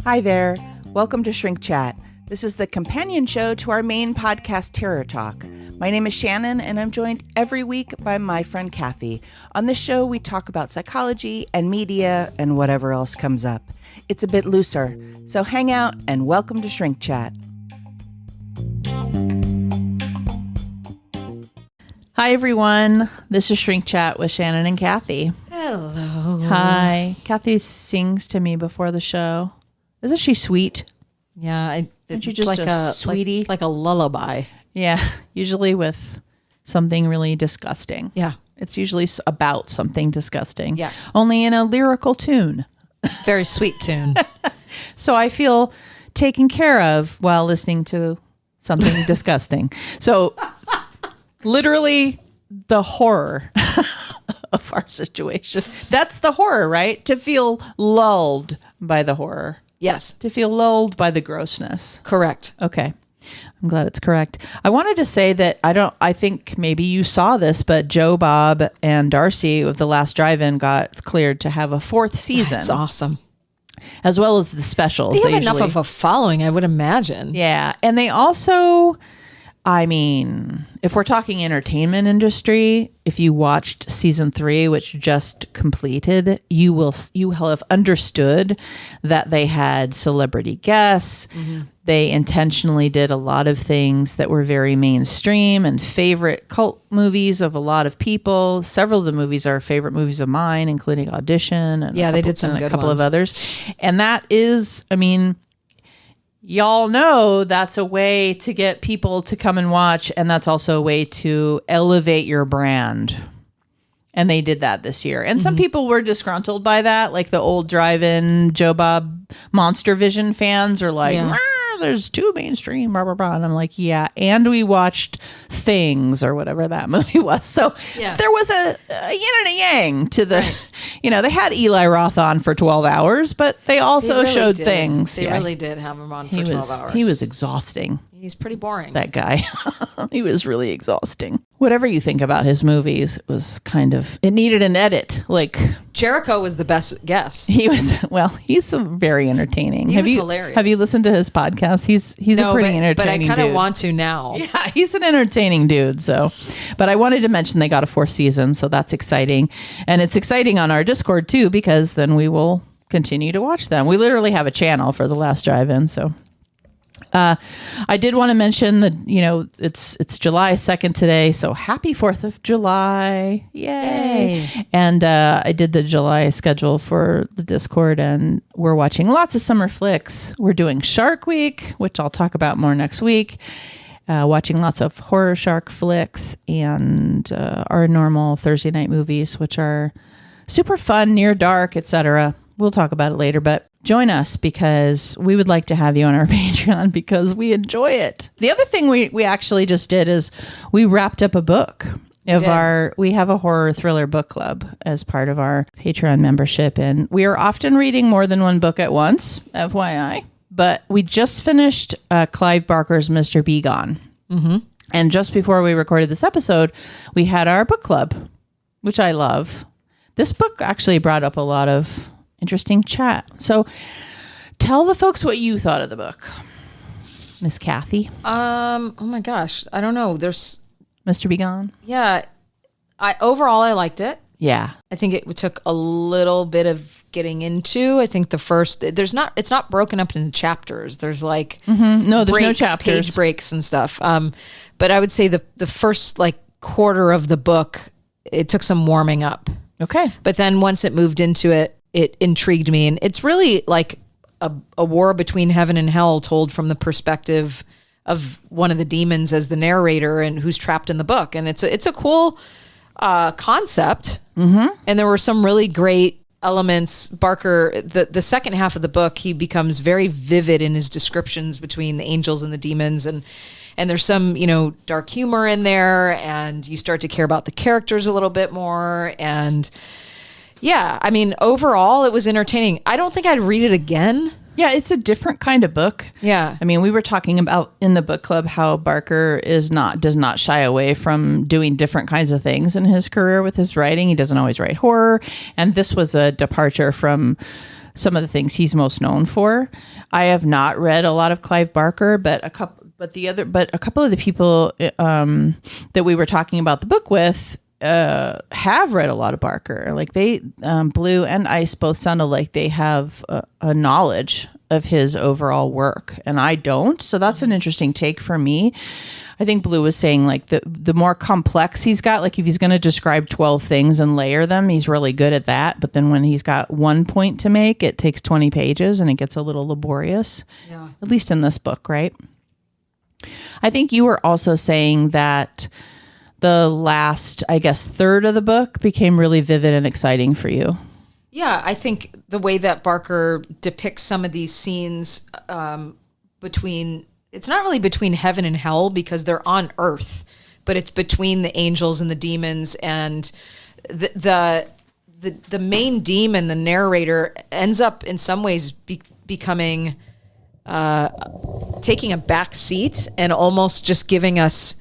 Hi there. Welcome to Shrink Chat. This is the companion show to our main podcast, Terror Talk. My name is Shannon, and I'm joined every week by my friend Kathy. On this show, we talk about psychology and media and whatever else comes up. It's a bit looser, so hang out and welcome to Shrink Chat. Hi, everyone. This is Shrink Chat with Shannon and Kathy. Hello. Hi. Kathy sings to me before the show. Isn't she sweet? Yeah, Aren't you just like a sweetie? like a lullaby. Yeah, usually with something really disgusting. Yeah. It's usually about something disgusting. Yes. Only in a lyrical tune. Very sweet tune. So I feel taken care of while listening to something disgusting. So literally the horror of our situation. That's the horror, right? To feel lulled by the horror. Yes. To feel lulled by the grossness. Correct. Okay. I'm glad it's correct. I wanted to say that I think maybe you saw this, but Joe, Bob, and Darcy of The Last Drive-In got cleared to have a fourth season. That's awesome. As well as the specials. They have enough of a following, I would imagine. Yeah. And they also, I mean, if we're talking entertainment industry, if you watched season 3, which just completed, you will have understood that they had celebrity guests. Mm-hmm. They intentionally did a lot of things that were very mainstream and favorite cult movies of a lot of people. Several of the movies are favorite movies of mine, including Audition. And they did some good a couple ones. of others. And that is, I mean, y'all know that's a way to get people to come and watch, and that's also a way to elevate your brand. And they did that this year. And some people were disgruntled by that, like the old drive-in Joe Bob Monster Vision fans are like, there's too mainstream, blah, blah, blah. And I'm like, yeah. And we watched Things or whatever that movie was. So there was a yin and a yang to the, they had Eli Roth on for 12 hours, but they also showed Things. They really did have him on for 12 hours. He was exhausting. He's pretty boring. That guy. He was really exhausting. Whatever you think about his movies, it was it needed an edit. Like Jericho was the best guest. He's very entertaining. He was hilarious. Have you listened to his podcast? He's a pretty entertaining but I kind dude. of want to now. Yeah, he's an entertaining dude. So, but I wanted to mention they got a 4th season, so that's exciting. And it's exciting on our Discord too, because then we will continue to watch them. We literally have a channel for The Last Drive-In, so. I did want to mention that, it's July 2nd today, so happy 4th of July. Yay. And I did the July schedule for the Discord, and we're watching lots of summer flicks. We're doing Shark Week, which I'll talk about more next week. Watching lots of horror shark flicks and our normal Thursday night movies, which are super fun, near dark, etc. We'll talk about it later, but join us because we would like to have you on our Patreon because we enjoy it. The other thing we actually just did is we wrapped up a book of we have a horror thriller book club as part of our Patreon membership. And we are often reading more than one book at once, FYI. But we just finished Clive Barker's Mr. Be Gone. Mm-hmm. And just before we recorded this episode, we had our book club, which I love. This book actually brought up a lot of interesting chat. So tell the folks what you thought of the book, Miss Kathy. Oh my gosh. I don't know. There's Mr. Be Gone. Yeah. Overall, I liked it. Yeah. I think it took a little bit of getting into. I think it's not broken up into chapters. There's like no chapters, page breaks and stuff. But I would say the first quarter of the book, it took some warming up. Okay. But then once it moved into it, it intrigued me. And it's really like a war between heaven and hell told from the perspective of one of the demons as the narrator and who's trapped in the book. And it's a cool concept. Mm-hmm. And there were some really great elements. Barker, the second half of the book, he becomes very vivid in his descriptions between the angels and the demons. And there's some, dark humor in there, and you start to care about the characters a little bit more. And yeah, I mean, overall, it was entertaining. I don't think I'd read it again. Yeah, it's a different kind of book. Yeah. I mean, we were talking about in the book club how Barker does not shy away from doing different kinds of things in his career with his writing. He doesn't always write horror, and this was a departure from some of the things he's most known for. I have not read a lot of Clive Barker, but a couple of the people that we were talking about the book with have read a lot of Barker. Like they, Blue and Ice both sounded like they have a knowledge of his overall work, and I don't. So that's an interesting take for me. I think Blue was saying like the more complex he's got, like if he's going to describe 12 things and layer them, he's really good at that. But then when he's got one point to make, it takes 20 pages and it gets a little laborious, at least in this book, right? I think you were also saying that the last, I guess, third of the book became really vivid and exciting for you. Yeah, I think the way that Barker depicts some of these scenes it's not really between heaven and hell because they're on earth, but it's between the angels and the demons, and the main demon, the narrator, ends up in some ways becoming taking a back seat and almost just giving us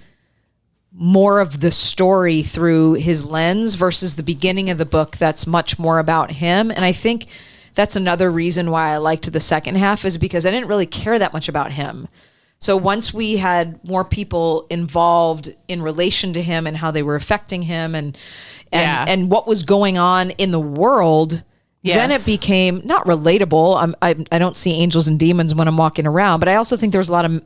more of the story through his lens versus the beginning of the book that's much more about him. And I think that's another reason why I liked the second half, is because I didn't really care that much about him. So once we had more people involved in relation to him and how they were affecting him and what was going on in the world, then it became not relatable. I don't see angels and demons when I'm walking around, but I also think there's a lot of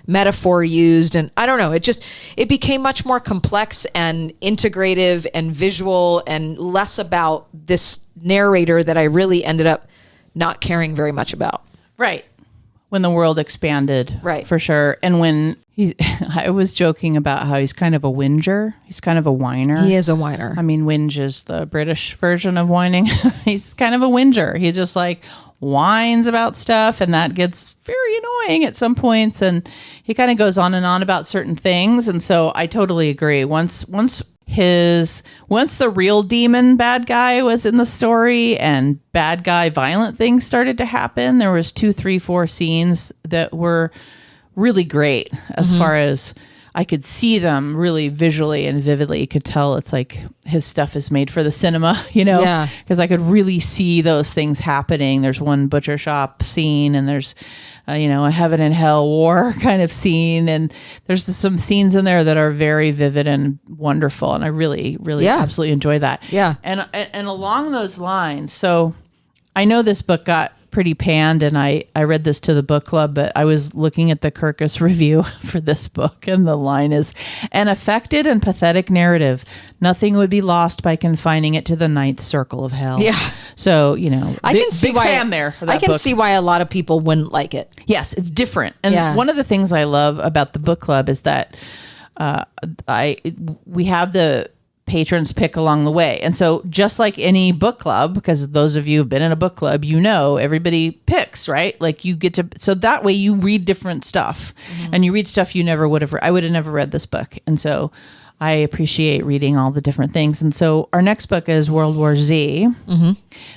metaphor used, and I don't know, it became much more complex and integrative and visual and less about this narrator that I really ended up not caring very much about. Right. When the world expanded. Right. For sure. And when I was joking about how he's kind of a whinger. He's kind of a whiner. He is a whiner. I mean, whinge is the British version of whining. He's kind of a whinger. He just like whines about stuff, and that gets very annoying at some points, and he kind of goes on and on about certain things. And so I totally agree. Once the real demon bad guy was in the story and bad guy violent things started to happen, there was 2, 3, 4 scenes that were really great as far as I could see them really visually and vividly. You could tell it's like his stuff is made for the cinema, because I could really see those things happening. There's one butcher shop scene, and there's, a heaven and hell war kind of scene. And there's some scenes in there that are very vivid and wonderful. And I really, really absolutely enjoy that. Yeah. And along those lines, so I know this book got pretty panned, and I read this to the book club, but I was looking at the Kirkus review for this book, and the line is, an affected and pathetic narrative. Nothing would be lost by confining it to the 9th circle of hell. Yeah. So, I can see big why fan there for that I can book. see why a lot of people wouldn't like it. Yes, it's different. And one of the things I love about the book club is that we have the patrons pick along the way. And so just like any book club, because those of you who've been in a book club, everybody picks, right? Like you get to, so that way you read different stuff and you read stuff you never would have, I would have never read this book. And so I appreciate reading all the different things. And so our next book is World War Z,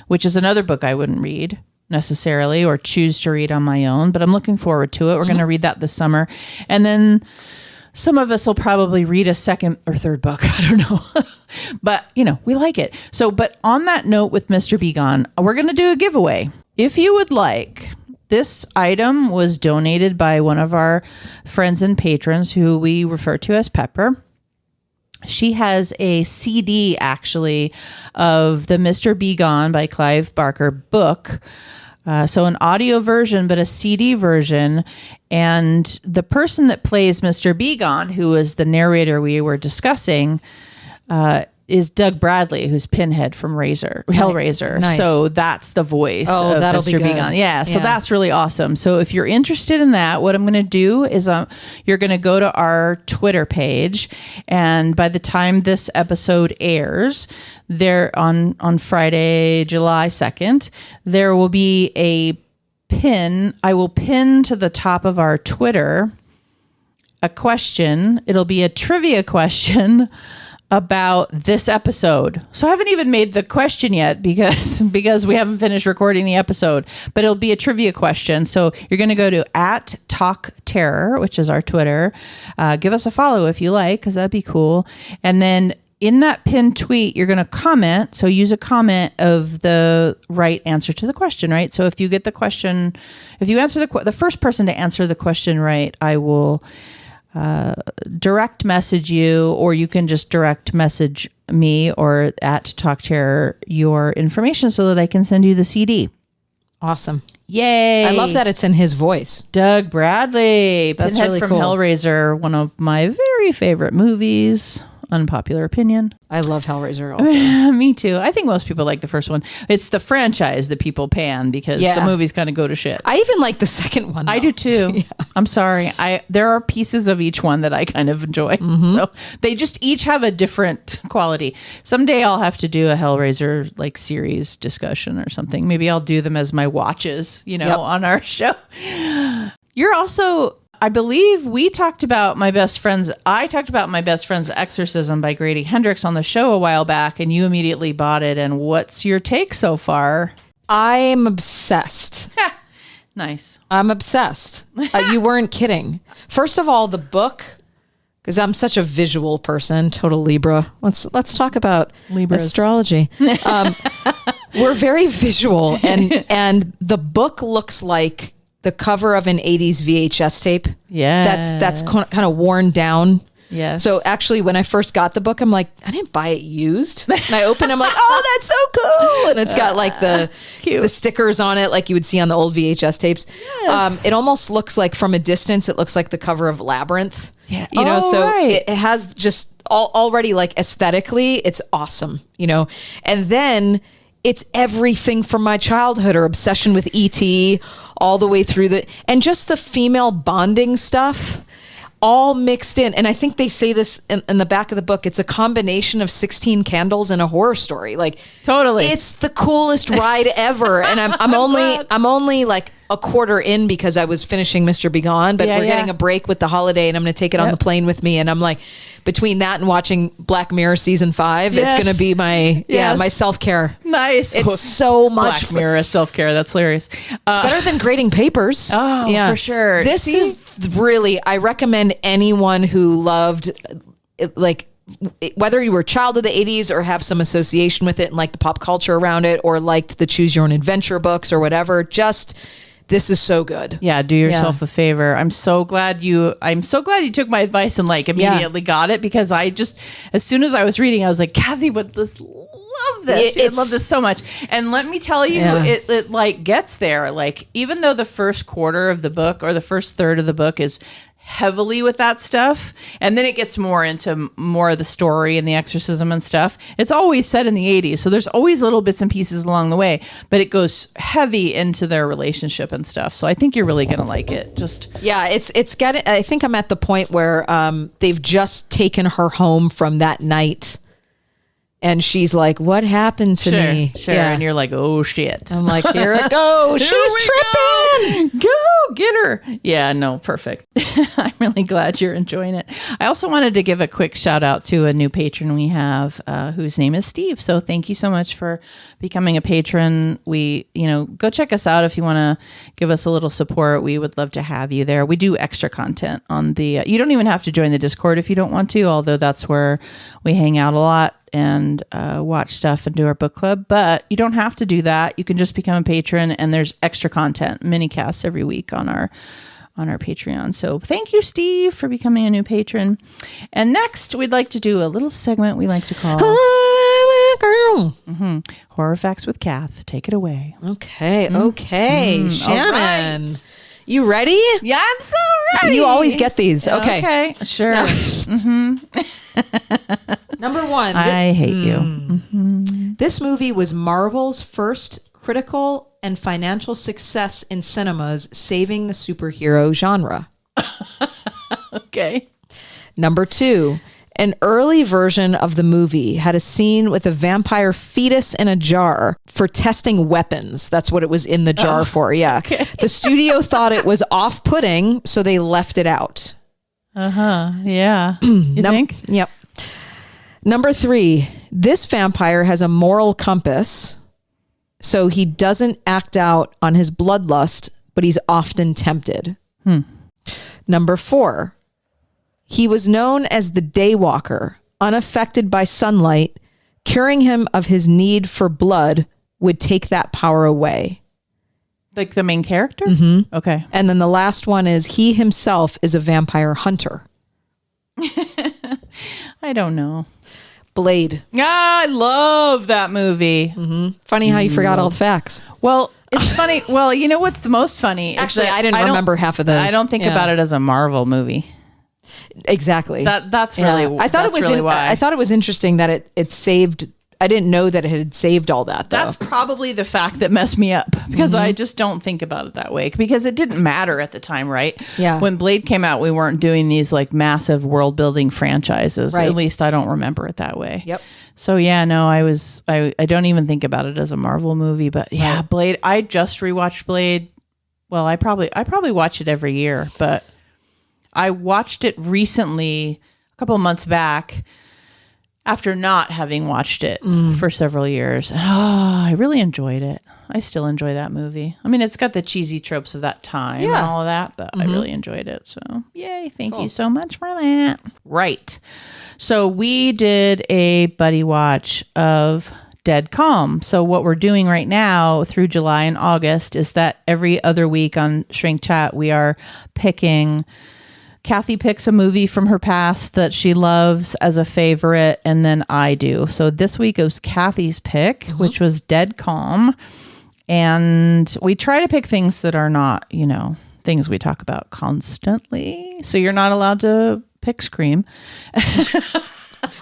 which is another book I wouldn't read necessarily or choose to read on my own, but I'm looking forward to it. We're going to read that this summer. And then some of us will probably read a second or third book. I don't know. But, we like it. So, but on that note with Mr. Be Gone, we're going to do a giveaway. If you would like, this item was donated by one of our friends and patrons who we refer to as Pepper. She has a CD, actually, of the Mr. Be Gone by Clive Barker book. So an audio version, but a CD version. And the person that plays Mr. Be Gone, who is the narrator we were discussing, is Doug Bradley, who's Pinhead from Hellraiser. Nice. So that's the voice of that'll Mr. be Be good. Gone. Yeah, so that's really awesome. So if you're interested in that, what I'm going to do is you're going to go to our Twitter page, and by the time this episode airs, there on Friday, July 2nd, there will be a pin. I will pin to the top of our Twitter a question. It'll be a trivia question about this episode. So I haven't even made the question yet because we haven't finished recording the episode, but it'll be a trivia question. So you're going to go to @TalkTerror, which is our Twitter. Give us a follow if you like, because that'd be cool. And then in that pinned tweet, you're going to comment. So use a comment of the right answer to the question, right? So if you get the question, if you answer the first person to answer the question right, I will direct message you, or you can just direct message me or @TalkTerror your information so that I can send you the CD. Awesome. Yay. I love that it's in his voice. Doug Bradley. That's Pinhead really from cool. Hellraiser, one of my very favorite movies. Unpopular opinion. I love Hellraiser also. Me too. I think most people like the first one. It's the franchise that people pan because the movies kind of go to shit. I even like the second one, though. I do too. Yeah. I'm sorry. There are pieces of each one that I kind of enjoy. Mm-hmm. So they just each have a different quality. Someday I'll have to do a Hellraiser like series discussion or something. Maybe I'll do them as my watches, on our show. You're also, I believe I talked about My Best Friend's Exorcism by Grady Hendrix on the show a while back, and you immediately bought it. And what's your take so far? I'm obsessed. Nice. I'm obsessed. You weren't kidding. First of all, the book, because I'm such a visual person, total Libra. Let's talk about Libras. Astrology. We're very visual, and the book looks like the cover of an 80s VHS tape. Yeah. That's kind of worn down. Yes. So actually, when I first got the book, I'm like, I didn't buy it used. And I open it, I'm like, oh, that's so cool. And it's got like the stickers on it, like you would see on the old VHS tapes. Yes. It almost looks like from a distance, it looks like the cover of Labyrinth. Yeah. It has just already like aesthetically, it's awesome, and then it's everything from my childhood or obsession with E.T. all the way through and just the female bonding stuff all mixed in. And I think they say this in the back of the book. It's a combination of 16 candles and a horror story. Like totally. It's the coolest ride ever. And I'm only like a quarter in because I was finishing Mr. Begone, but we're getting a break with the holiday and I'm going to take it on the plane with me. And I'm like, between that and watching Black Mirror season 5, it's going to be my my self-care. Nice. It's so much Black Mirror self-care. That's hilarious. It's better than grading papers. Oh, yeah, for sure. This is really, I recommend anyone who loved whether you were a child of the 80s or have some association with it and like the pop culture around it, or liked the Choose Your Own Adventure books or whatever, this is so good. Yeah, do yourself a favor. I'm so glad you took my advice and like immediately got it, because I just, as soon as I was reading, I was like, Kathy would just love this. I love this so much. And let me tell you, it like gets there. Like, even though the first quarter of the book or the first third of the book is heavily with that stuff, and then it gets more into more of the story and the exorcism and stuff. It's always set in the 80s, so there's always little bits and pieces along the way, but it goes heavy into their relationship and stuff. So I think you're really gonna like it. It's getting, I think I'm at the point where they've just taken her home from that night, and she's like, what happened to me? Sure. Yeah. And you're like, oh shit. I'm like, here it goes. She's tripping. Go get her. Yeah, no, perfect. I'm really glad you're enjoying it. I also wanted to give a quick shout out to a new patron we have, whose name is Steve. So thank you so much for becoming a patron. Go check us out if you want to give us a little support. We would love to have you there. We do extra content on the, you don't even have to join the Discord if you don't want to, although that's where we hang out a lot and watch stuff and do our book club, but you don't have to do that. You can just become a patron, and there's extra content, mini casts every week on our Patreon. So thank you, Steve, for becoming a new patron. And next, we'd like to do a little segment we like to call Horror Facts with Kath. Take it away. Okay, Shannon. Right. You ready? Yeah, I'm so ready. You always get these. Okay. Sure. Number one. I hate you. This movie was Marvel's first critical and financial success in cinemas, saving the superhero genre. Okay. Number two. An early version of the movie had a scene with a vampire fetus in a jar for testing weapons. That's what it was in the jar for. Yeah. Okay. The studio thought it was off-putting, so they left it out. Yeah. You think? Yep. Number 3, this vampire has a moral compass, so he doesn't act out on his bloodlust, but he's often tempted. Number 4, he was known as the Daywalker, unaffected by sunlight. Curing him of his need for blood would take that power away. Like the main character? Okay. And then the last one is he himself is a vampire hunter. I don't know. Blade. Ah, I love that movie. Funny how you forgot all the facts. Well, it's funny. Well, you know what's the most funny? Actually, I didn't remember half of those. I don't think about it as a Marvel movie. Exactly. That's really. I thought it was. Really why. I thought it was interesting that it saved. I didn't know that it had saved all that, though. That's probably the fact that messed me up, because I just don't think about it that way, because it didn't matter at the time, right? Yeah. When Blade came out, we weren't doing these like massive world building franchises. Right. At least I don't remember it that way. Yep. So yeah, no, I don't even think about it as a Marvel movie, but yeah, Blade. I just rewatched Blade. Well, I probably watch it every year, but I watched it recently, a couple of months back, after not having watched it for several years. And I really enjoyed it. I still enjoy that movie. I mean, it's got the cheesy tropes of that time and all of that, but I really enjoyed it. So yay, thank you so much for that. Right. So we did a buddy watch of Dead Calm. So what we're doing right now through July and August is that every other week on Shrink Chat, we are picking... Kathy picks a movie from her past that she loves as a favorite, and then I do. So this week it was Kathy's pick, which was Dead Calm. And we try to pick things that are not, things we talk about constantly. So you're not allowed to pick Scream.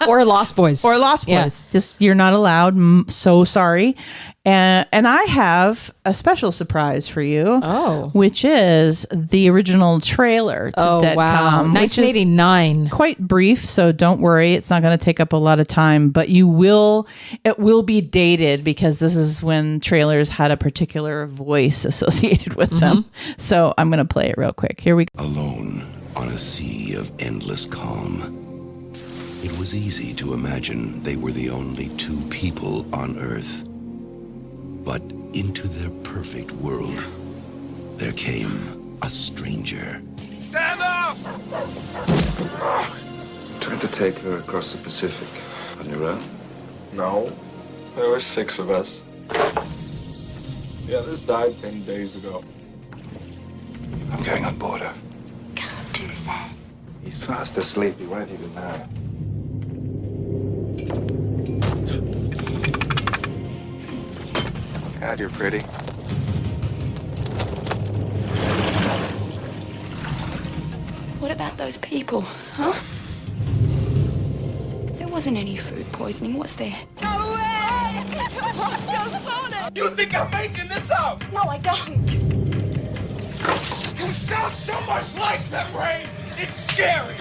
Or Lost Boys. Or Lost Boys. Yeah. Just, you're not allowed. So sorry. And I have a special surprise for you. Oh. Which is the original trailer to Dead Calm. 1989. Quite brief, so don't worry. It's not going to take up a lot of time, but it will be dated, because this is when trailers had a particular voice associated with them. So I'm going to play it real quick. Here we go. Alone on a sea of endless calm. It was easy to imagine they were the only two people on Earth. But into their perfect world, there came a stranger. Stand up! Tried to take her across the Pacific on your own? No, there were 6 of us. The others died 10 days ago. I'm going on board her. Can't do that. He's fast asleep. He won't even know. God, you're pretty. What about those people, huh? There wasn't any food poisoning, was there? No way! You think I'm making this up? No, I don't. You sound so much like them, Ray! It's scary!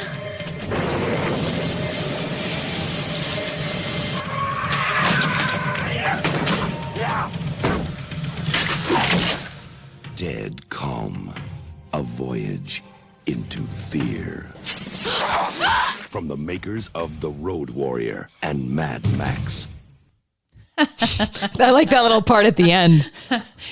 Dead Calm, a voyage into fear. From the makers of The Road Warrior and Mad Max. I like that little part at the end.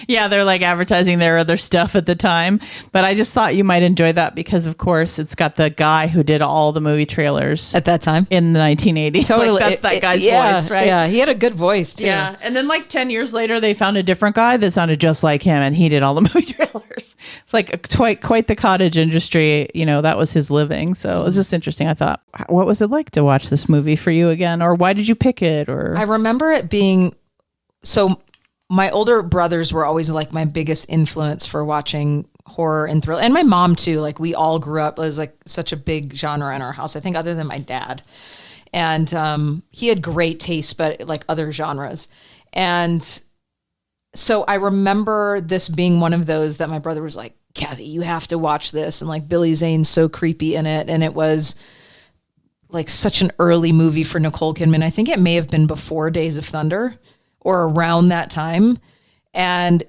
Yeah, they're like advertising their other stuff at the time. But I just thought you might enjoy that because, of course, it's got the guy who did all the movie trailers At that time. in the 1980s. Totally. Like, that's that guy's yeah, voice, right? Yeah, he had a good voice, too. Yeah. And then like 10 years later, they found a different guy that sounded just like him, and he did all the movie trailers. It's like quite the cottage industry. That was his living. So it was just interesting. I thought, what was it like to watch this movie for you again? Or why did you pick it? Or I remember it being... So my older brothers were always like my biggest influence for watching horror and thriller. And my mom too. Like we all grew up, it was like such a big genre in our house, I think, other than my dad. And he had great taste, but like other genres. And so I remember this being one of those that my brother was like, Kathy, you have to watch this. And like Billy Zane's so creepy in it. And it was like such an early movie for Nicole Kidman. I think it may have been before Days of Thunder or around that time. And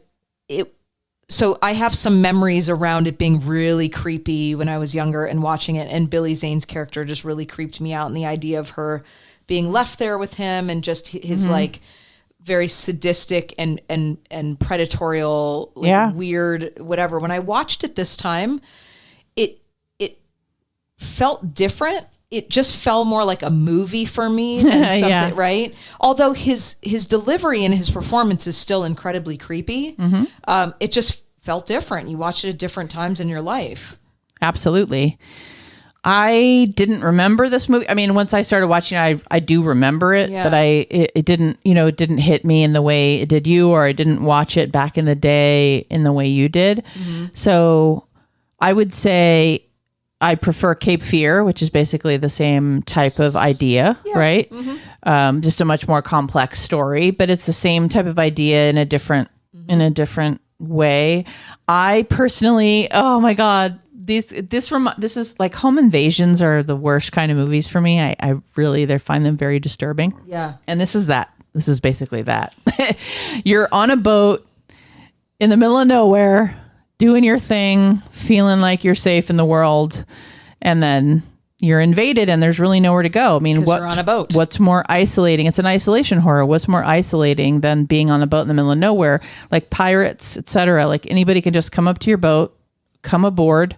so I have some memories around it being really creepy when I was younger and watching it. And Billy Zane's character just really creeped me out. And the idea of her being left there with him and just his like very sadistic and predatorial, like, weird, whatever. When I watched it this time, it felt different. It just felt more like a movie for me than something, right? Although his delivery and his performance is still incredibly creepy. It just felt different. You watched it at different times in your life. Absolutely. I didn't remember this movie. I mean, once I started watching it, I do remember it, but it didn't, it didn't hit me in the way it did you, or I didn't watch it back in the day in the way you did. So I would say I prefer Cape Fear, which is basically the same type of idea, right? Just a much more complex story, but it's the same type of idea in a different way. I personally, oh my God, this is like, home invasions are the worst kind of movies for me. I really find them very disturbing. Yeah. And this is that. This is basically that. You're on a boat in the middle of nowhere, doing your thing, feeling like you're safe in the world, and then you're invaded and there's really nowhere to go. I mean, you're on a boat. What's more isolating? It's an isolation horror. What's more isolating than being on a boat in the middle of nowhere, like pirates, etc.? Like, anybody can just come up to your boat, come aboard,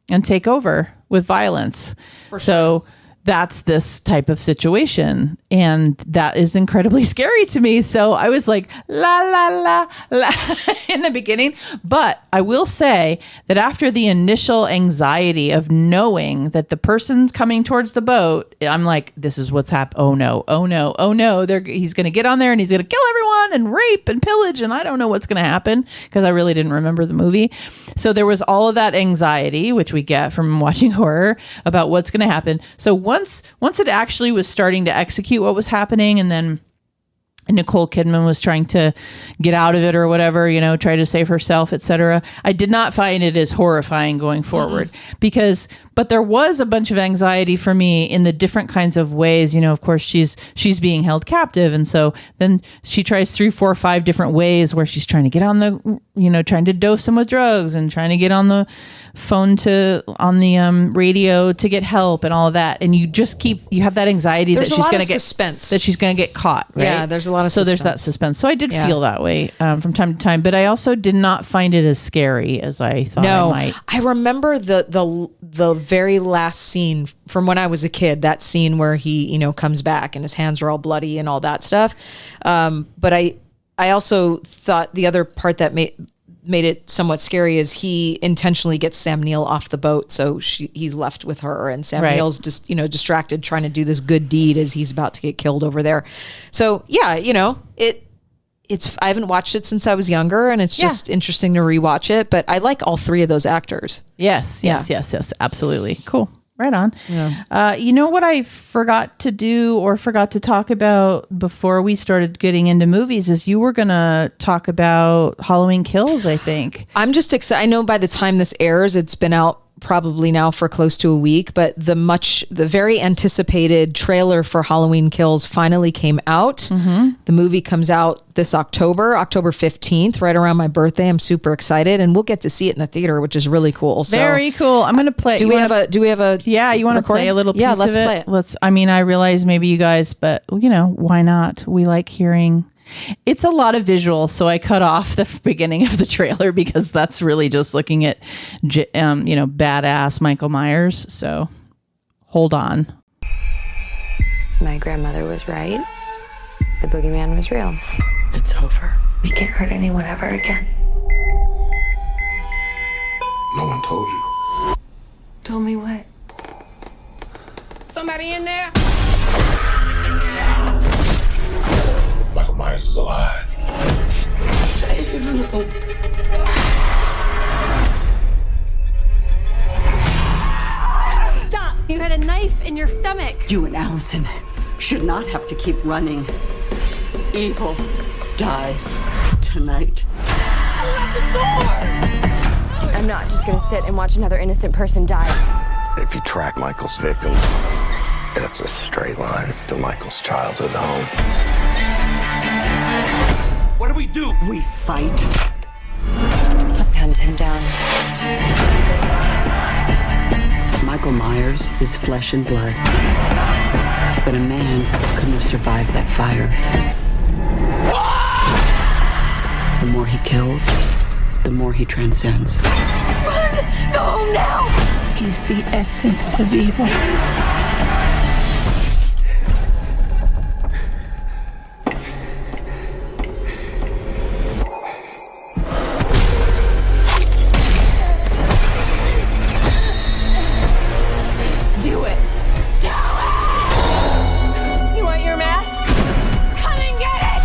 and take over with violence. So that's this type of situation. And that is incredibly scary to me. So I was like, la, la, la, la in the beginning. But I will say that after the initial anxiety of knowing that the person's coming towards the boat, I'm like, this is what's happening. Oh no, oh no, oh no. He's going to get on there and he's going to kill everyone and rape and pillage. And I don't know what's going to happen, because I really didn't remember the movie. So there was all of that anxiety, which we get from watching horror, about what's going to happen. So once it actually was starting to execute what was happening, and then Nicole Kidman was trying to get out of it or whatever, try to save herself, etc., I did not find it as horrifying going forward, but there was a bunch of anxiety for me in the different kinds of ways. Of course, she's being held captive. And so then she tries 3, 4, 5 different ways where she's trying to get on the, trying to dose them with drugs and trying to get on the phone on the radio to get help and all of that. And you just you have that anxiety that she's going to get suspense, that she's going to get caught. Right? Yeah, there's a lot of suspense. There's that suspense. So I did feel that way from time to time, but I also did not find it as scary as I thought I might. I remember the very last scene from when I was a kid, that scene where he, comes back and his hands are all bloody and all that stuff. But I also thought the other part that made it somewhat scary is he intentionally gets Sam Neill off the boat. So he's left with her, and Sam Neill's just, distracted trying to do this good deed as he's about to get killed over there. So yeah, I haven't watched it since I was younger, and it's just interesting to rewatch it. But I like all 3 of those actors. Yes, absolutely. Cool. Right on. Yeah. You know what I forgot to do or forgot to talk about before we started getting into movies is you were going to talk about Halloween Kills, I think. I'm just excited. I know by the time this airs, it's been out probably now for close to a week, but the very anticipated trailer for Halloween Kills finally came out. The movie comes out this October 15th, right around my birthday. I'm super excited, and we'll get to see it in the theater, which is really cool. So, very cool. I'm going to play. Do we have a Yeah, you want to play a little piece of it? Yeah, let's play it. I realize maybe you guys, but why not? We like hearing. It's a lot of visuals, so I cut off the beginning of the trailer because that's really just looking at, badass Michael Myers. So hold on. My grandmother was right. The boogeyman was real. It's over. We can't hurt anyone ever again. No one told you. Told me what? Somebody in there? Michael Myers is alive. Stop! You had a knife in your stomach. You and Allison should not have to keep running. Evil dies tonight. I'm not just gonna sit and watch another innocent person die. If you track Michael's victims, that's a straight line to Michael's childhood home. What do we do? We fight. Let's hunt him down. Michael Myers is flesh and blood. But a man couldn't have survived that fire. The more he kills, the more he transcends. Run! Go now! He's the essence of evil. Do it! Do it! You want your mask? Come and get it!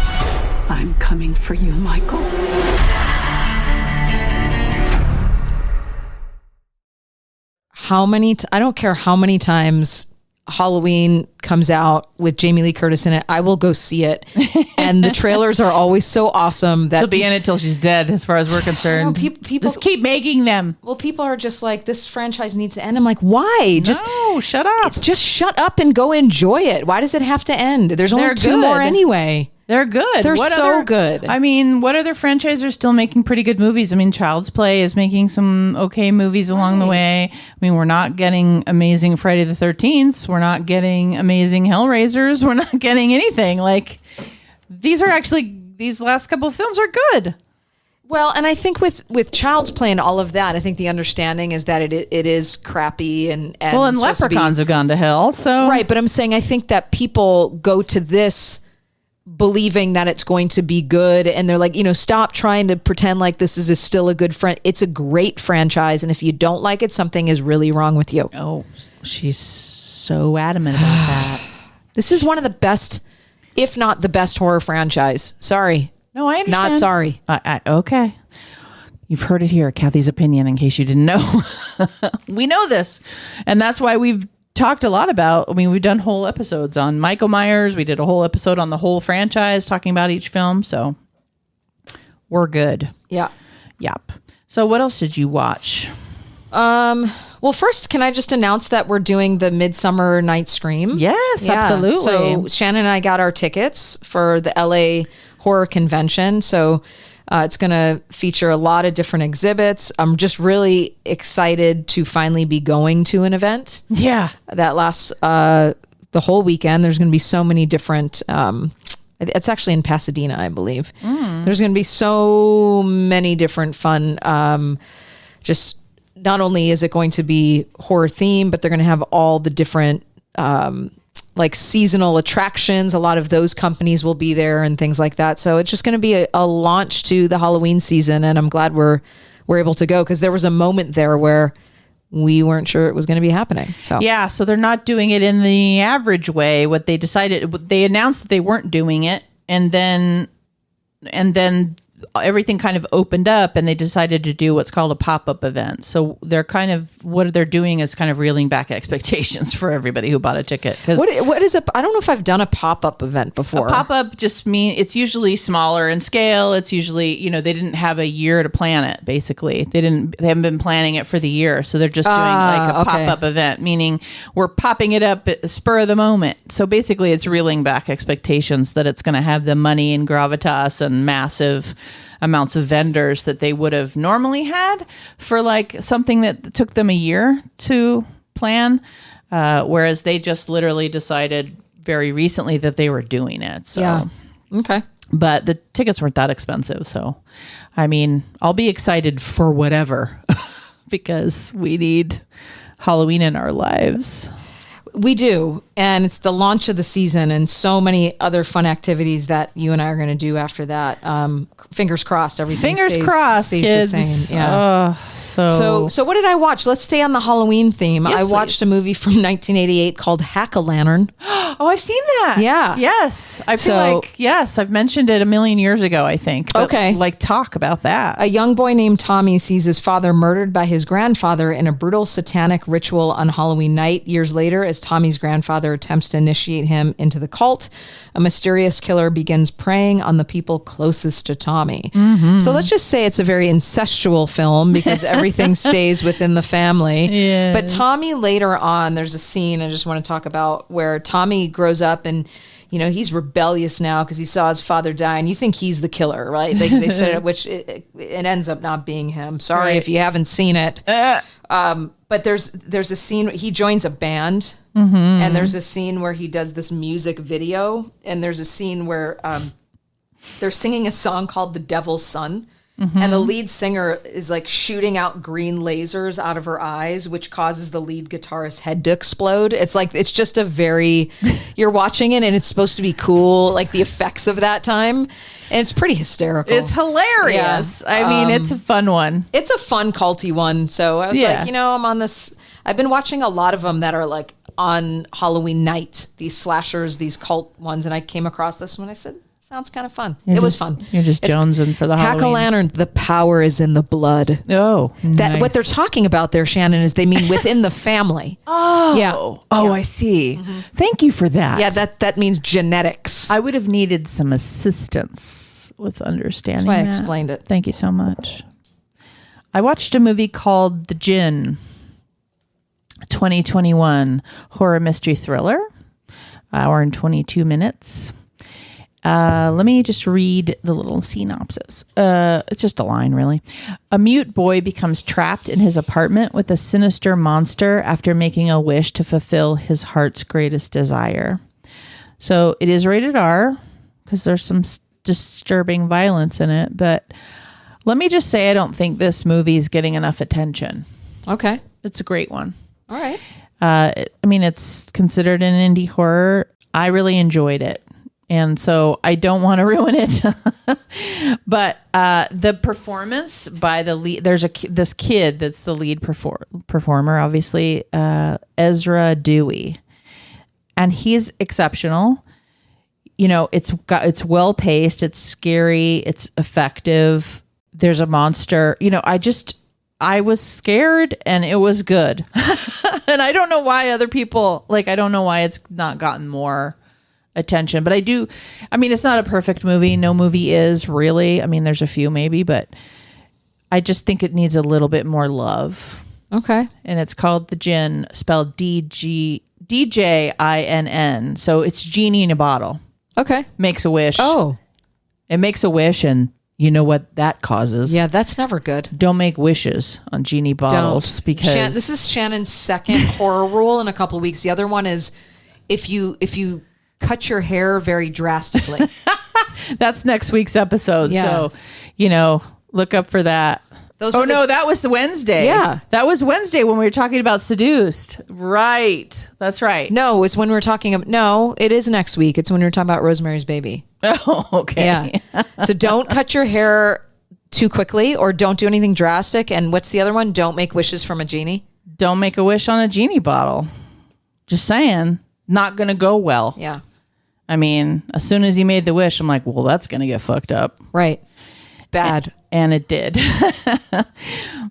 I'm coming for you, Michael. I don't care how many times Halloween comes out with Jamie Lee Curtis in it, I will go see it. And the trailers are always so awesome that She'll be in it till she's dead, as far as we're concerned. People just keep making them. Well, people are just like, this franchise needs to end. I'm like, why? No, shut up. It's just shut up and go enjoy it. Why does it have to end? There's only They're 2 more good. anyway. They're good. They're so good. I mean, what other franchises are still making pretty good movies? I mean, Child's Play is making some okay movies along the way. I mean, we're not getting amazing Friday the 13th. We're not getting amazing Hellraisers. We're not getting anything. Like, these last couple of films are good. Well, and I think with Child's Play and all of that, I think the understanding is that it is crappy and Leprechauns have gone to hell. So right, but I'm saying I think that people go to this believing that it's going to be good, and they're like, stop trying to pretend like this is still a good friend. It's a great franchise, and if you don't like it, something is really wrong with you. Oh, she's so adamant about that. This is one of the best, if not the best, horror franchise. Sorry. No, I understand. Not sorry. Okay. You've heard it here, Kathy's opinion, in case you didn't know. We know this. And that's why we've talked a lot about, we've done whole episodes on Michael Myers. We did a whole episode on the whole franchise talking about each film. So we're good. Yeah. Yep. So what else did you watch? Well, first, can I just announce that we're doing the Midsummer Night's Scream? Yes, absolutely. So Shannon and I got our tickets for the LA Horror Convention. So it's going to feature a lot of different exhibits. I'm just really excited to finally be going to an event. Yeah. That lasts the whole weekend. There's going to be so many different... it's actually in Pasadena, I believe. There's going to be so many different fun... just not only is it going to be horror themed, but they're going to have all the different... like seasonal attractions. A lot of those companies will be there and things like that. So it's just going to be a launch to the Halloween season. And I'm glad we're able to go, because there was a moment there where we weren't sure it was going to be happening. So yeah, so they're not doing it in the average way. What they decided, they announced that they weren't doing it, and then everything kind of opened up, and they decided to do what's called a pop-up event. So they're kind of, what they're doing is kind of reeling back expectations for everybody who bought a ticket. What is I don't know if I've done a pop-up event before. A pop-up just it's usually smaller in scale. It's usually, they didn't have a year to plan it, basically. They haven't been planning it for the year. So they're just doing like a pop-up event, meaning we're popping it up at the spur of the moment. So basically it's reeling back expectations that it's going to have the money and gravitas and massive amounts of vendors that they would have normally had for like something that took them a year to plan, whereas they just literally decided very recently that they were doing it. So yeah. Okay. But the tickets weren't that expensive, so I mean, I'll be excited for whatever because we need Halloween in our lives. We do. And it's the launch of the season, and so many other fun activities that you and I are going to do after that. Fingers crossed, everything stays kids. the same. Yeah. So what did I watch? Let's stay on the Halloween theme. Yes, I watched please. a movie from 1988 called Hack-A-Lantern. Oh, I've seen that. Yeah. Yes. I feel like, yes, I've mentioned it a million years ago, I think. But okay. Like, talk about that. A young boy named Tommy sees his father murdered by his grandfather in a brutal satanic ritual on Halloween night. Years later, as Tommy's grandfather attempts to initiate him into the cult, a mysterious killer begins preying on the people closest to Tommy. Mm-hmm. So let's just say it's a very incestual film because everything stays within the family. Yeah. But Tommy, later on, there's a scene I just want to talk about where Tommy grows up and he's rebellious now because he saw his father die, and you think he's the killer, right? They said it, which it ends up not being him. Sorry if you haven't seen it. But there's a scene, he joins a band And there's a scene where he does this music video, and there's a scene where they're singing a song called The Devil's Son. And the lead singer is like shooting out green lasers out of her eyes, which causes the lead guitarist's head to explode. It's like, it's just a very, you're watching it and it's supposed to be cool, like the effects of that time. And it's pretty hysterical. It's hilarious. Yeah. I mean, it's a fun one. It's a fun culty one. So I was like, I'm on this. I've been watching a lot of them that are like on Halloween night, these slashers, these cult ones. And I came across this one. I said, sounds kind of fun. It was fun. You're just jonesing for the Halloween. Hack-o'-lantern, the power is in the blood. Oh, nice. What they're talking about there, Shannon, is they mean within the family. I see. Thank you for that. Yeah, that means genetics. I would have needed some assistance with understanding That's why I that. explained it. Thank you so much. I watched a movie called The Djinn, 2021 horror mystery thriller, hour and 22 minutes. Let me just read the little synopsis. It's just a line, really. A mute boy becomes trapped in his apartment with a sinister monster after making a wish to fulfill his heart's greatest desire. So it is rated R because there's some disturbing violence in it. But let me just say, I don't think this movie is getting enough attention. Okay. It's a great one. All right. I mean, it's considered an indie horror. I really enjoyed it. And so I don't want to ruin it. But the performance by the lead, there's this kid that's the lead performer, obviously, Ezra Dewey. And he's exceptional. It's well paced, it's scary, it's effective. There's a monster. I was scared and it was good. And I don't know why other people, I don't know why it's not gotten more attention, but it's not a perfect movie. No movie is really. I mean, there's a few maybe, but I just think it needs a little bit more love. Okay. And it's called The Djinn, spelled DJINN. So it's genie in a bottle. Okay. Makes a wish. Oh. It makes a wish, and you know what that causes. Yeah, that's never good. Don't make wishes on genie bottles because this is Shannon's second horror rule in a couple of weeks. The other one is if you cut your hair very drastically. That's next week's episode. Yeah. So, look up for that. That was Wednesday. Yeah. That was Wednesday when we were talking about Seduced. Right. That's right. No, it's when we're talking about, no, it is next week. It's when we're talking about Rosemary's Baby. Oh, okay. Yeah. So don't cut your hair too quickly or don't do anything drastic. And what's the other one? Don't make wishes from a genie. Don't make a wish on a genie bottle. Just saying. Not going to go well. Yeah. I mean, as soon as you made the wish, I'm like, well, that's going to get fucked up. Right. Bad. And it did.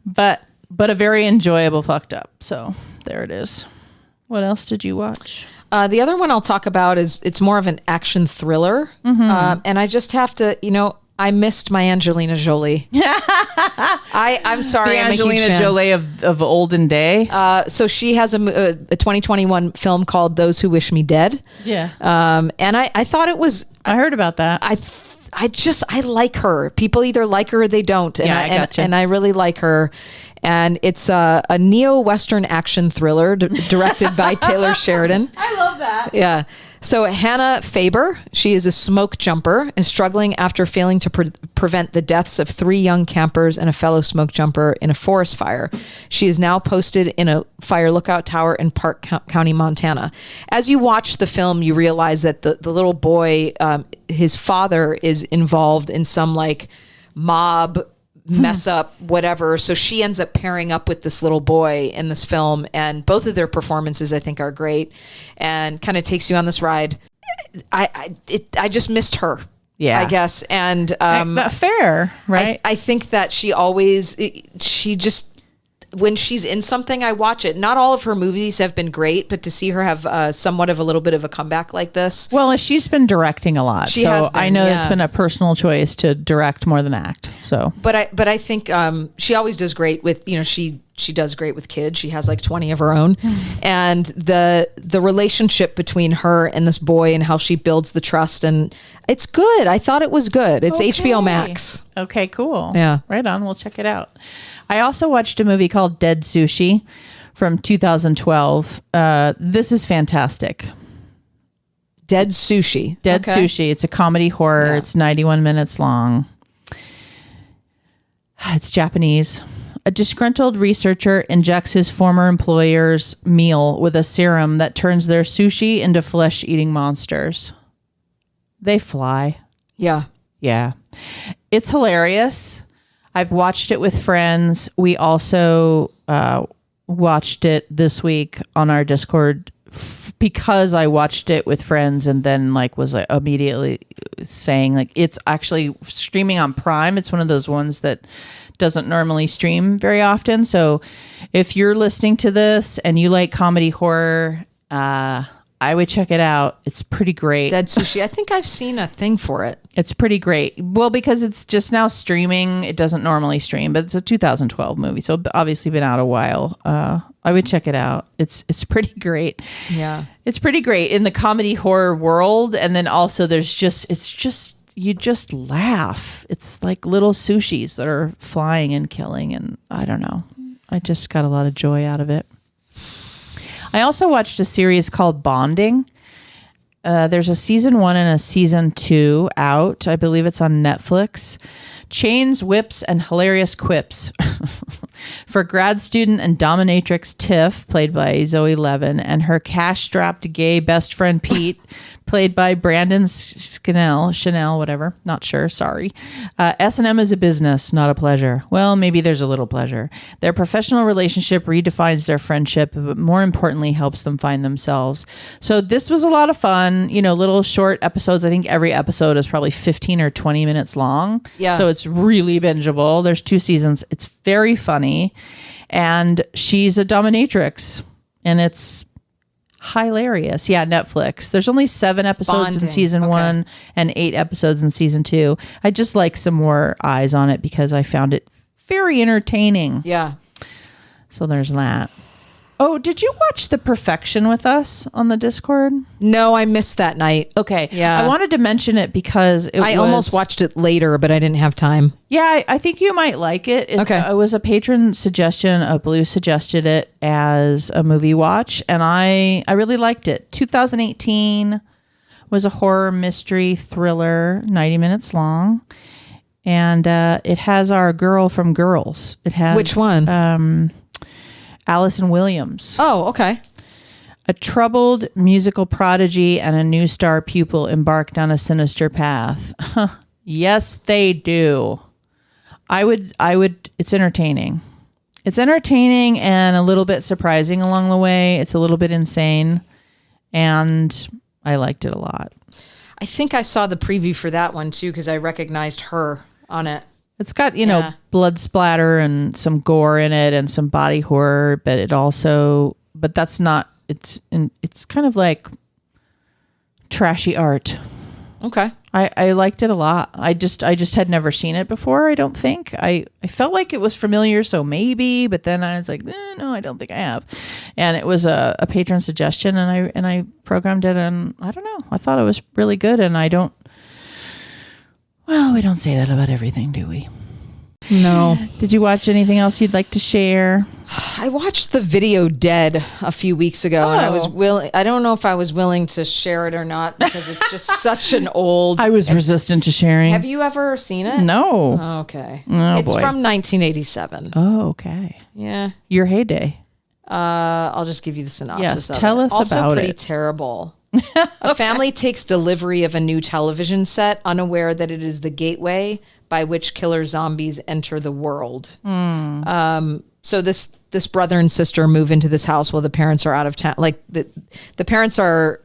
but a very enjoyable fucked up. So there it is. What else did you watch? The other one I'll talk about it's more of an action thriller. Mm-hmm. And I just have to, I missed my Angelina Jolie. I'm sorry. The I'm Angelina a huge fan. Jolie of olden day. So she has a 2021 film called Those Who Wish Me Dead. Yeah. And I thought it was. I heard about that. I like her. People either like her or they don't. And I gotcha. And I really like her. And it's a neo-Western action thriller directed by Taylor Sheridan. I love that. Yeah. So Hannah Faber, she is a smoke jumper, is struggling after failing to prevent the deaths of 3 young campers and a fellow smoke jumper in a forest fire. She is now posted in a fire lookout tower in Park County, Montana. As you watch the film, you realize that the little boy, his father is involved in some mob mess up, whatever. So she ends up pairing up with this little boy in this film, and both of their performances I think are great, and kind of takes you on this ride. I just missed her. Yeah, I guess, and fair, right? I think that she just. When she's in something, I watch it. Not all of her movies have been great, but to see her have somewhat of a little bit of a comeback like this. Well, she's been directing a lot. She has been, I know it's been a personal choice to direct more than act. So, but I think she always does great with, she does great with kids. She has 20 of her own. And the relationship between her and this boy and how she builds the trust, and it's good. I thought it was good. It's HBO Max. Okay, cool. Yeah. Right on. We'll check it out. I also watched a movie called Dead Sushi from 2012. This is fantastic. Dead Sushi. Dead Sushi. It's a comedy horror. Yeah. It's 91 minutes long. It's Japanese. A disgruntled researcher injects his former employer's meal with a serum that turns their sushi into flesh-eating monsters. They fly. Yeah. Yeah. It's hilarious. I've watched it with friends. We also watched it this week on our Discord because I watched it with friends and then was immediately saying it's actually streaming on Prime. It's one of those ones that doesn't normally stream very often. So if you're listening to this and you like comedy horror, I would check it out. It's pretty great. Dead Sushi. I think I've seen a thing for it. It's pretty great. Well, because it's just now streaming. It doesn't normally stream, but it's a 2012 movie. So obviously been out a while. I would check it out. It's pretty great. Yeah. It's pretty great in the comedy horror world. And then also you just laugh. It's like little sushis that are flying and killing. And I don't know. I just got a lot of joy out of it. I also watched a series called Bonding. There's a season 1 and a season 2 out. I believe it's on Netflix. Chains, whips, and hilarious quips for grad student and dominatrix Tiff, played by Zoe Levin, and her cash-strapped gay best friend Pete, played by Brandon Chanel, whatever. Not sure. Sorry. S&M is a business, not a pleasure. Well, maybe there's a little pleasure. Their professional relationship redefines their friendship, but more importantly, helps them find themselves. So this was a lot of fun. Little short episodes. I think every episode is probably 15 or 20 minutes long. Yeah. So it's really bingeable. There's 2 seasons. It's very funny. And she's a dominatrix. And it's hilarious. Yeah, Netflix. There's only 7 episodes in Bonding. season 1 and 8 episodes in season 2. I just like some more eyes on it because I found it very entertaining. Yeah. So there's that. Oh, did you watch The Perfection with us on the Discord? No, I missed that night. Okay. Yeah. I wanted to mention it because I almost watched it later, but I didn't have time. Yeah, I think you might like it. Okay. It was a patron suggestion. Blue suggested it as a movie watch, and I really liked it. 2018 was a horror mystery thriller, 90 minutes long, and it has our girl from Girls. It has Which one? Allison Williams. Oh, okay. A troubled musical prodigy and a new star pupil embark down a sinister path. Yes, they do. I would, it's entertaining. It's entertaining and a little bit surprising along the way. It's a little bit insane. And I liked it a lot. I think I saw the preview for that one too, because I recognized her on it. It's got, blood splatter and some gore in it and some body horror, but it also, but that's not, it's kind of like trashy art. Okay. I liked it a lot. I just had never seen it before, I don't think. I felt like it was familiar, so maybe, but then I was like, no, I don't think I have. And it was a patron suggestion, and I programmed it, and I don't know. I thought it was really good, and we don't say that about everything, do we? No. Did you watch anything else you'd like to share? I watched the video Dead a few weeks ago, and I was willing. I don't know if I was willing to share it or not because it's just such an old. I was resistant to sharing. Have you ever seen it? No. Oh, okay. Oh, it's boy. from 1987. Oh, okay. Yeah. Your heyday. I'll just give you the synopsis. Yes, tell us also about pretty it. terrible. A family takes delivery of a new television set, unaware that it is the gateway by which killer zombies enter the world. So this brother and sister move into this house while the parents are out of town. Like the parents are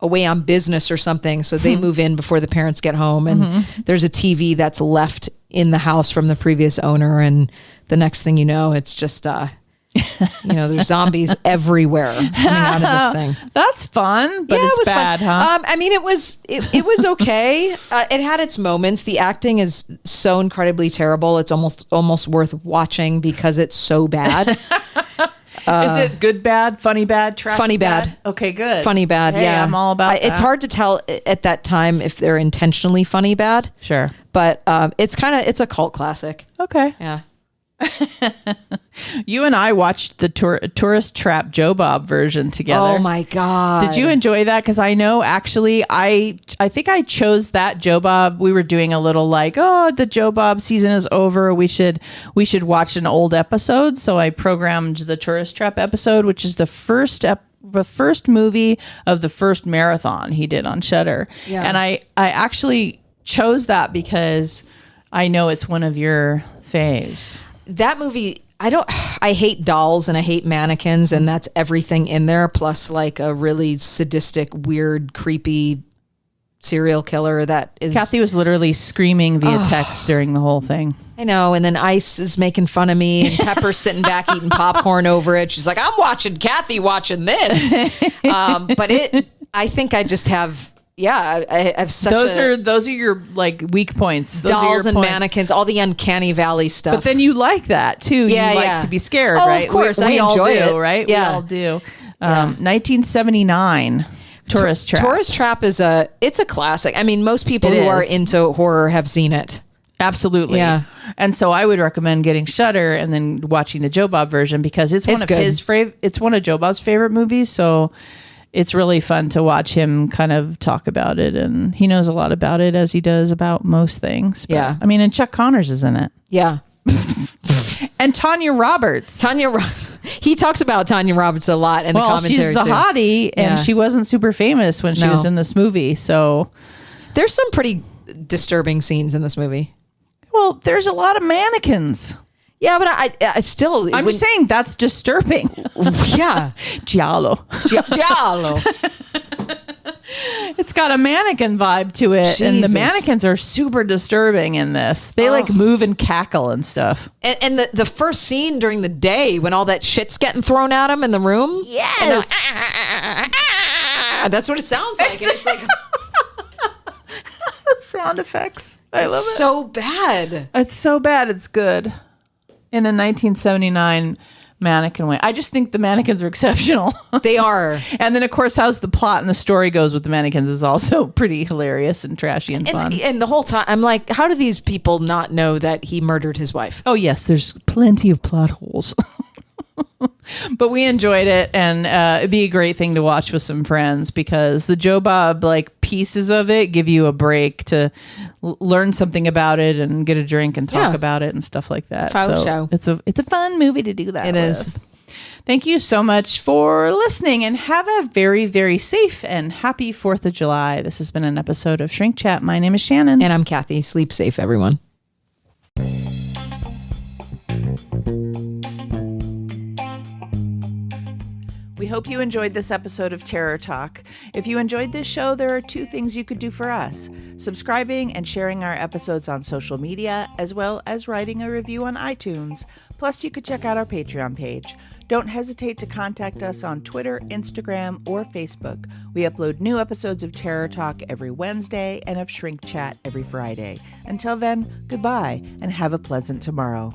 away on business or something, so they move in before the parents get home. And there's a TV that's left in the house from the previous owner. And the next thing you know, it's just there's zombies everywhere coming out of this thing. That's fun, but yeah, it's it was bad, fun. huh? I mean, it was okay. It had its moments. The acting is so incredibly terrible. It's almost worth watching because it's so bad. Is it good, bad, funny, bad, trashy, funny, bad? Okay, good. Funny bad. Hey, Yeah, I'm all about that. It's hard to tell at that time if they're intentionally funny bad. Sure. But it's a cult classic. Okay. Yeah. You and I watched the Tourist Trap Joe Bob version together. Oh my God. Did you enjoy that? Because I know actually I think I chose that Joe Bob. We were doing a little like, oh, the Joe Bob season is over. We should watch an old episode. So I programmed the Tourist Trap episode, which is the first movie of the first marathon he did on Shudder. Yeah. And I actually chose that because I know it's one of your faves. That movie, I hate dolls and I hate mannequins, and that's everything in there, plus like a really sadistic, weird, creepy serial killer that is... Kathy was literally screaming via text during the whole thing. I know, and then Ice is making fun of me, and Pepper's sitting back eating popcorn over it. She's like, I'm watching Kathy watching this. I think I just have... Yeah, I have such those are your like weak points. Those dolls and points. Mannequins, all the uncanny valley stuff. But then you like that too. Yeah, you like to be scared, oh, right? Of course, we I enjoy all do, it. right? Yeah. We all do. 1979, Tourist Trap. Tourist Trap is a classic. I mean, most people who are into horror have seen it. Absolutely. Yeah. And so I would recommend getting Shudder and then watching the Joe Bob version because it's one it's one of Joe Bob's favorite movies. So it's really fun to watch him kind of talk about it, and he knows a lot about it as he does about most things. But, yeah. I mean, and Chuck Connors is in it. Yeah. And Tanya Roberts. He talks about Tanya Roberts a lot in the commentary she's a hottie, and Yeah. she wasn't super famous when she was in this movie. So there's some pretty disturbing scenes in this movie. Well, there's a lot of mannequins. Yeah, but I still... I'm just saying that's disturbing. Yeah. Giallo. Giallo. It's got a mannequin vibe to it. Jesus. And the mannequins are super disturbing in this. They like move and cackle and stuff. And the first scene during the day when all that shit's getting thrown at him in the room. Yes. That's what it sounds like. And it's like... Sound effects. I love it. It's so bad. It's so bad. It's good. In a 1979 mannequin way. I just think the mannequins are exceptional. They are. And then, of course, how the plot and the story goes with the mannequins is also pretty hilarious and trashy and fun. And the whole time, I'm like, how do these people not know that he murdered his wife? Oh, yes. There's plenty of plot holes. But we enjoyed it, and it'd be a great thing to watch with some friends because the Joe Bob like pieces of it give you a break to learn something about it and get a drink and talk about it and stuff like that. So it's a fun movie to do that. It is. Thank you so much for listening, and have a very, very safe and happy 4th of July. This has been an episode of Shrink Chat. My name is Shannon. And I'm Kathy. Sleep safe, everyone. We hope you enjoyed this episode of Terror Talk. If you enjoyed this show, there are 2 things you could do for us: subscribing and sharing our episodes on social media, as well as writing a review on iTunes. Plus, you could check out our Patreon page. Don't hesitate to contact us on Twitter, Instagram, or Facebook. We upload new episodes of Terror Talk every Wednesday and of Shrink Chat every Friday. Until then, goodbye and have a pleasant tomorrow.